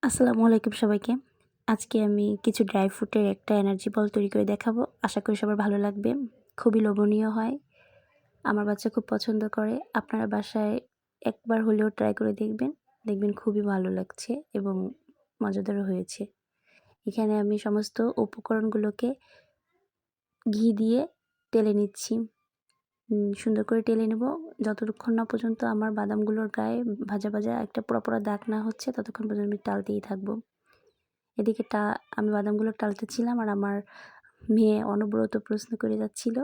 আসসালামু আলাইকুম সবাইকে। আজকে আমি কিছু ড্রাই ফ্রুটের একটা এনার্জি বল তৈরি করে দেখাবো। আশা করি সবার ভালো লাগবে। খুবই লোভনীয় হয়। আমার বাচ্চা খুব পছন্দ করে। আপনারা বাসায় একবার হলেও ট্রাই করে দেখবেন। দেখবেন খুবই ভালো লাগছে এবং মজাদারও হয়েছে। এখানে আমি সমস্ত উপকরণগুলোকে ঘি দিয়ে টেলে নিচ্ছি। সুন্দর করে টেলে নেব। যতক্ষণ না পর্যন্ত আমার বাদামগুলোর গায়ে ভাজা, ভাজা একটা পোড়া, পোড়া দাগ না হচ্ছে ততক্ষণ পর্যন্ত আমি টালতেই থাকবো। এদিকে আমি বাদামগুলো টালতেছিলাম আর আমার মেয়ে অনবরত প্রশ্ন করে যাচ্ছিল।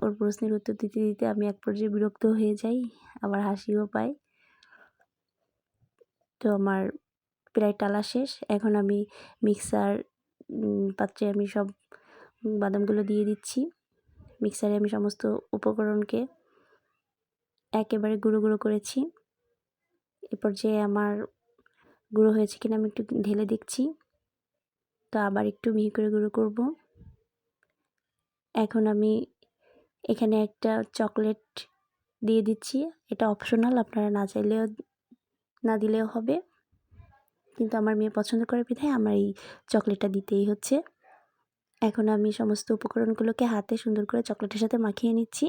ওর প্রশ্নের উত্তর দিতে, দিতে আমি এক পর্যায়ে বিরক্ত হয়ে যাই, আবার হাসিও পাই। তো আমার প্রায় টালা শেষ। এখন আমি মিক্সার পাত্রে আমি সব বাদামগুলো দিয়ে দিচ্ছি। মিক্সারে আমি সমস্ত উপকরণকে একেবারে গুঁড়ো, গুঁড়ো করেছি। এ পর্যায়ে আমার গুঁড়ো হয়েছে কিনা আমি একটু ঢেলে দেখছি। তো আবার একটু মিহি করে গুঁড়ো করব। এখন আমি এখানে একটা চকলেট দিয়ে দিচ্ছি। এটা অপশনাল, আপনারা না দিলেও হবে। কিন্তু আমার মেয়ে পছন্দ করে বিধায় আমার এই চকলেটটা দিতেই হচ্ছে। এখন আমি সমস্ত উপকরণগুলোকে হাতে সুন্দর করে চকলেটের সাথে মাখিয়ে নিচ্ছি।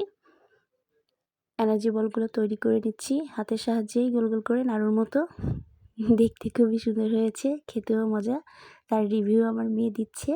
এনার্জি বলগুলো তৈরি করে নিচ্ছি হাতের সাহায্যেই গোল, গোল করে নাড়ুর মতো। দেখতে খুবই সুন্দর হয়েছে, খেতেও মজা। তার রিভিউ আমার মেয়ে দিচ্ছে।